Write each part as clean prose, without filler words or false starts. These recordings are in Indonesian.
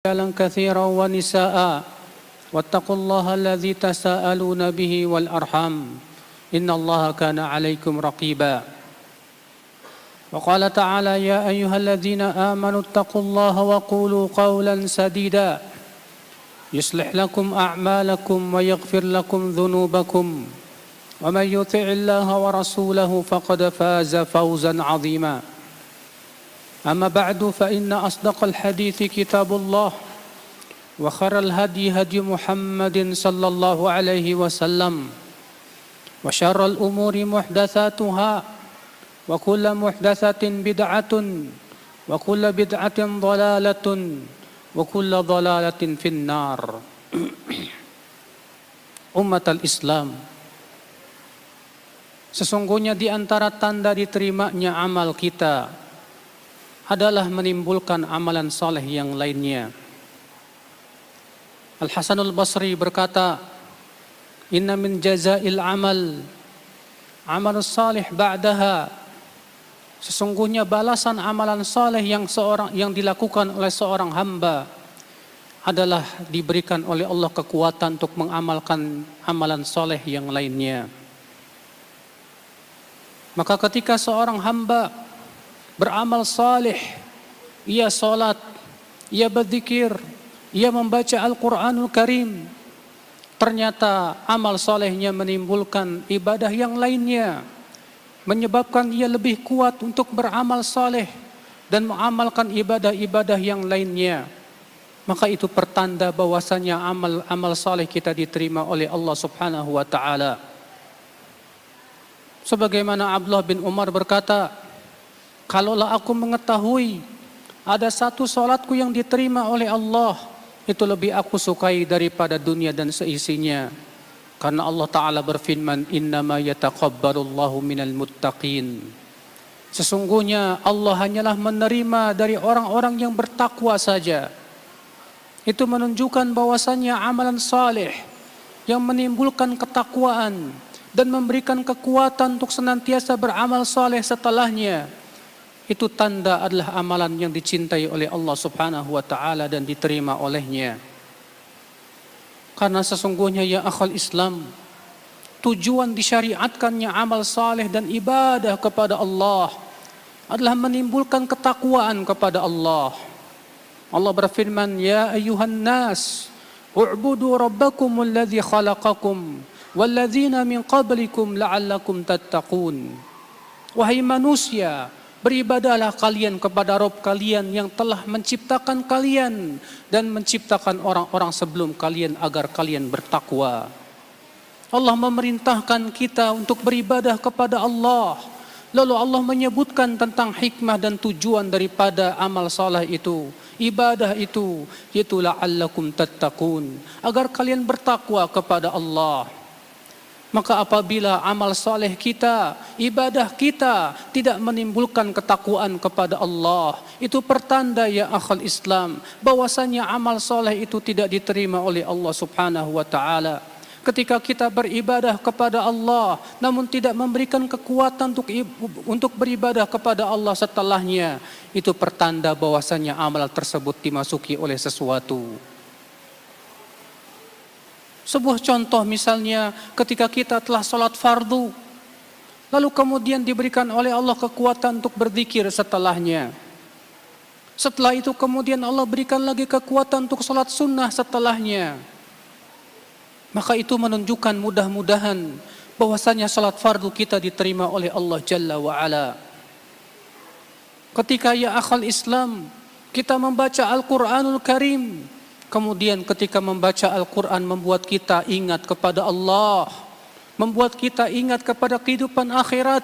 رجالا كثيرا ونساء واتقوا الله الذي تساءلون به والأرحام إن الله كان عليكم رقيبا وقال تعالى يا أيها الذين آمنوا اتقوا الله وقولوا قولا سديدا يصلح لكم أعمالكم ويغفر لكم ذنوبكم ومن يطع الله ورسوله فقد فاز فوزا عظيما أما بعد فإن أصدق الحديث كتاب الله وخير الهدي هدي محمد صلى الله عليه وسلم وشر الأمور محدثاتها وكل محدثة بدعة وكل بدعة ضلالة وكل ضلالة في النار Umat al-Islam, sesungguhnya di antara tanda diterimanya amal kita adalah menimbulkan amalan saleh yang lainnya. Al-Hasanul Basri berkata, "Inna min jazail amalus salih ba'daha." Sesungguhnya balasan amalan saleh yang dilakukan oleh seorang hamba adalah diberikan oleh Allah kekuatan untuk mengamalkan amalan saleh yang lainnya. Maka ketika seorang hamba beramal saleh, ia salat, ia berzikir, ia membaca Al-Quranul Karim, ternyata amal salehnya menimbulkan ibadah yang lainnya, menyebabkan ia lebih kuat untuk beramal saleh dan mengamalkan ibadah-ibadah yang lainnya. Maka itu pertanda bahwasanya amal saleh kita diterima oleh Allah Subhanahu wa taala. Sebagaimana Abdullah bin Umar berkata, "Kalaulah aku mengetahui ada satu salatku yang diterima oleh Allah, itu lebih aku sukai daripada dunia dan seisinya." Karena Allah Ta'ala berfirman, "Innama yataqabbalullahu minal muttaqin." Sesungguhnya Allah hanyalah menerima dari orang-orang yang bertakwa saja. Itu menunjukkan bahwasannya amalan saleh yang menimbulkan ketakwaan dan memberikan kekuatan untuk senantiasa beramal saleh setelahnya, itu tanda adalah amalan yang dicintai oleh Allah Subhanahu wa taala dan diterima olehnya. Karena sesungguhnya ya akhal Islam, tujuan disyariatkannya amal saleh dan ibadah kepada Allah adalah menimbulkan ketakwaan kepada Allah. Allah berfirman, "Ya ayyuhan nas, u'budu rabbakumul ladzi khalaqakum walladzina min qablikum la'allakum tattaqun." Wahai manusia, beribadahlah kalian kepada Rabb kalian yang telah menciptakan kalian dan menciptakan orang-orang sebelum kalian agar kalian bertakwa. Allah memerintahkan kita untuk beribadah kepada Allah. Lalu Allah menyebutkan tentang hikmah dan tujuan daripada amal saleh itu, ibadah itu, yaitu la'allakum tattaqun, agar kalian bertakwa kepada Allah. Maka apabila amal saleh kita, ibadah kita tidak menimbulkan ketakwaan kepada Allah, itu pertanda ya akhal Islam bahwasanya amal saleh itu tidak diterima oleh Allah Subhanahu wa taala. Ketika kita beribadah kepada Allah namun tidak memberikan kekuatan untuk beribadah kepada Allah setelahnya, itu pertanda bahwasanya amal tersebut dimasuki oleh sesuatu. Sebuah contoh misalnya ketika kita telah sholat fardu, lalu kemudian diberikan oleh Allah kekuatan untuk berzikir setelahnya. Setelah itu kemudian Allah berikan lagi kekuatan untuk sholat sunnah setelahnya. Maka itu menunjukkan mudah-mudahan bahwasanya sholat fardu kita diterima oleh Allah Jalla wa'ala. Ketika ya akhal Islam kita membaca Al-Quranul Karim, kemudian ketika membaca Al-Quran membuat kita ingat kepada Allah, membuat kita ingat kepada kehidupan akhirat.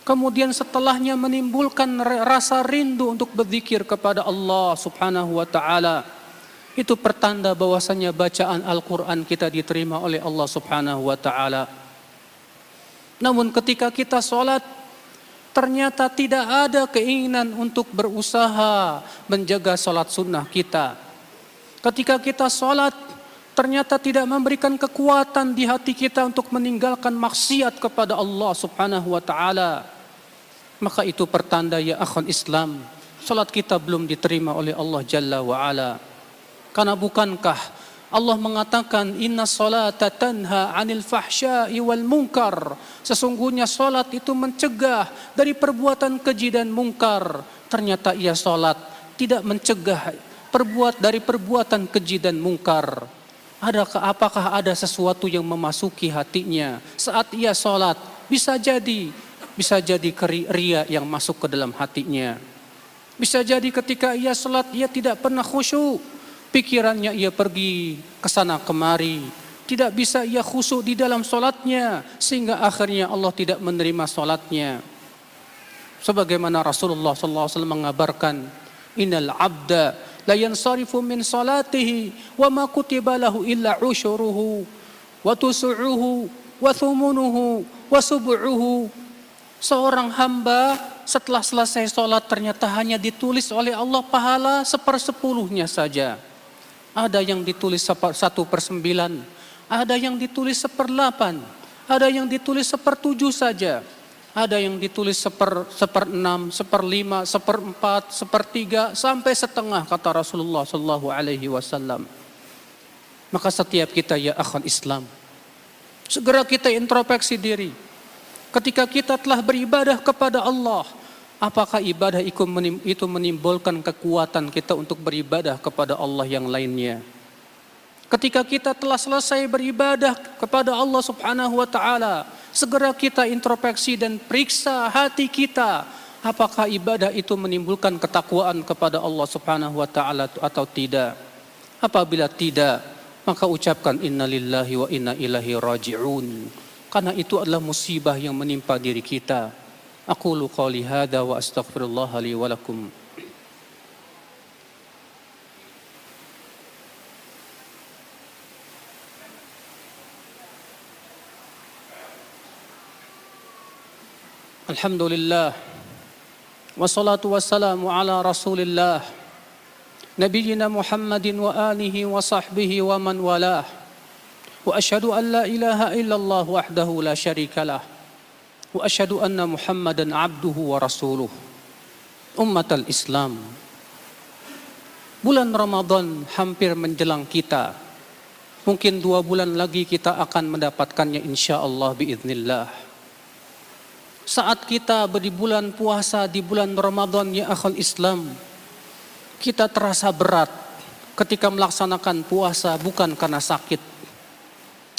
Kemudian setelahnya menimbulkan rasa rindu untuk berzikir kepada Allah Subhanahu wa ta'ala. Itu pertanda bahwasanya bacaan Al-Quran kita diterima oleh Allah Subhanahu wa ta'ala. Namun ketika kita sholat, ternyata tidak ada keinginan untuk berusaha menjaga sholat sunnah kita. Ketika kita sholat, ternyata tidak memberikan kekuatan di hati kita untuk meninggalkan maksiat kepada Allah Subhanahu wa ta'ala. Maka itu pertanda ya akhwan Islam, sholat kita belum diterima oleh Allah Jalla wa'ala. Karena bukankah Allah mengatakan inna salata tanha 'anil fahsya'i wal munkar. Sesungguhnya salat itu mencegah dari perbuatan keji dan mungkar. Ternyata ia salat tidak mencegah dari perbuatan keji dan mungkar. Apakah ada sesuatu yang memasuki hatinya saat ia salat? Bisa jadi ria yang masuk ke dalam hatinya. Bisa jadi ketika ia salat ia tidak pernah khusyuk. Pikirannya ia pergi ke sana kemari. Tidak bisa ia khusyuk di dalam solatnya. Sehingga akhirnya Allah tidak menerima solatnya. Sebagaimana Rasulullah SAW mengabarkan. Innal abda la yansarifu min salatihi. Wa ma kutiba lahu illa ushuruhu. Wa tusu'uhu. Wa thumunuhu. Wa subu'uhu. Seorang hamba setelah selesai solat ternyata hanya ditulis oleh Allah pahala 1/10 saja. Ada yang ditulis 1/9, ada yang ditulis 1/8, ada yang ditulis 1/7 saja, ada yang ditulis 1/6, 1/5, 1/4, 1/3 sampai setengah kata Rasulullah Sallallahu Alaihi Wasallam. Maka setiap kita ya akhwal Islam, segera kita introspeksi diri. Ketika kita telah beribadah kepada Allah, apakah ibadah itu menimbulkan kekuatan kita untuk beribadah kepada Allah yang lainnya? Ketika kita telah selesai beribadah kepada Allah Subhanahu wa taala, segera kita introspeksi dan periksa hati kita, apakah ibadah itu menimbulkan ketakwaan kepada Allah Subhanahu wa taala atau tidak? Apabila tidak, maka ucapkan innalillahi wa inna ilaihi raji'un. Karena itu adalah musibah yang menimpa diri kita. Aqulu qawli hadza wa astaghfirullah li wa lakum. Alhamdulillah wassalatu wassalamu ala Rasulillah nabiyyina Muhammadin wa alihi wa sahbihi wa man walah. Wa asyhadu an la ilaha illallah wahdahu la syarikalah. Wa asyhadu anna Muhammadan abduhu wa rasuluh. Ummatal Islam, bulan Ramadan hampir menjelang kita. Mungkin 2 bulan lagi kita akan mendapatkannya insyaallah biiznillah. Saat kita di bulan puasa di bulan Ramadan ya akhwal Islam, kita terasa berat ketika melaksanakan puasa bukan karena sakit.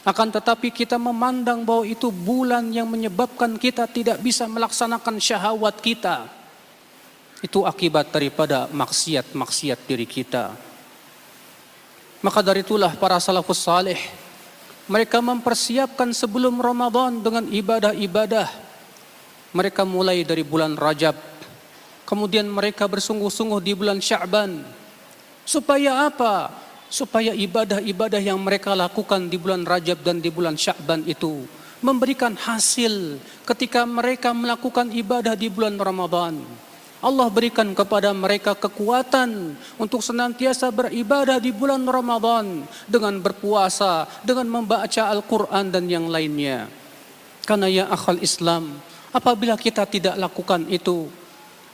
Akan tetapi kita memandang bahwa itu bulan yang menyebabkan kita tidak bisa melaksanakan syahwat kita. Itu akibat daripada maksiat diri kita. Maka dari itulah para salafus saleh, mereka mempersiapkan sebelum Ramadan dengan ibadah-ibadah. Mereka mulai dari bulan Rajab, kemudian mereka bersungguh-sungguh di bulan Sya'ban. Supaya apa? Supaya ibadah-ibadah yang mereka lakukan di bulan Rajab dan di bulan Sya'ban itu memberikan hasil ketika mereka melakukan ibadah di bulan Ramadan. Allah berikan kepada mereka kekuatan untuk senantiasa beribadah di bulan Ramadan dengan berpuasa, dengan membaca Al-Quran dan yang lainnya. Karena ya akhwal Islam, apabila kita tidak lakukan itu,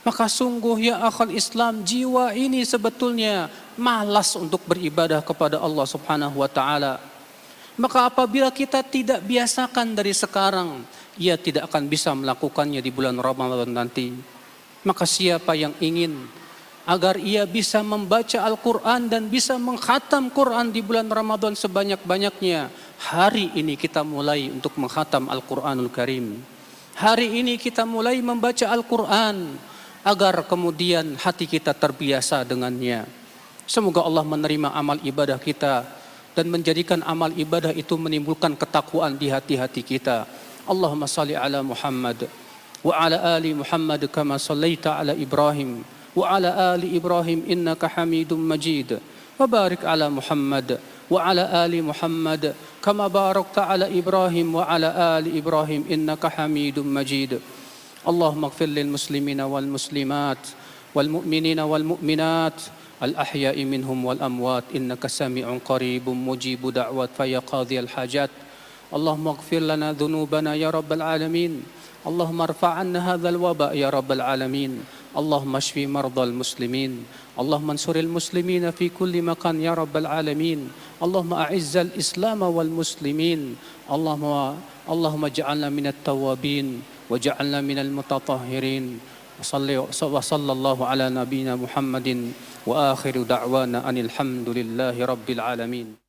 maka sungguh ya akhwal Islam, jiwa ini sebetulnya malas untuk beribadah kepada Allah Subhanahu wa taala. Maka apabila kita tidak biasakan dari sekarang, ia tidak akan bisa melakukannya di bulan Ramadan nanti. Maka siapa yang ingin agar ia bisa membaca Al-Quran dan bisa mengkhatam Quran di bulan Ramadan sebanyak-banyaknya, hari ini kita mulai untuk mengkhatam Al-Quranul Karim. Hari ini kita mulai membaca Al-Quran, agar kemudian hati kita terbiasa dengannya. Semoga Allah menerima amal ibadah kita dan menjadikan amal ibadah itu menimbulkan ketakwaan di hati-hati kita. Allahumma salli ala Muhammad wa ala ali Muhammad kama sallaita ala Ibrahim wa ala ali Ibrahim innaka Hamidum Majid. Wa barik ala Muhammad wa ala ali Muhammad kama barakta ala Ibrahim wa ala ali Ibrahim innaka Hamidum Majid. اللهم اغفر للمسلمين والمسلمات والمؤمنين والمؤمنات الأحياء منهم والأموات إنك سميع قريب مجيب دعوات فيا قاضي الحاجات. اللهم اغفر لنا ذنوبنا يا رب العالمين. اللهم ارفع عنا هذا الوباء يا رب العالمين. اللهم اشف مرضى المسلمين اللهم انصر المسلمين في كل مكان يا رب العالمين اللهم أعز الإسلام والمسلمين اللهم اجعلنا من التوابين واجعلنا من المتطهرين وصلى الله على نبينا محمد وآخر دعوانا أن الحمد لله رب العالمين.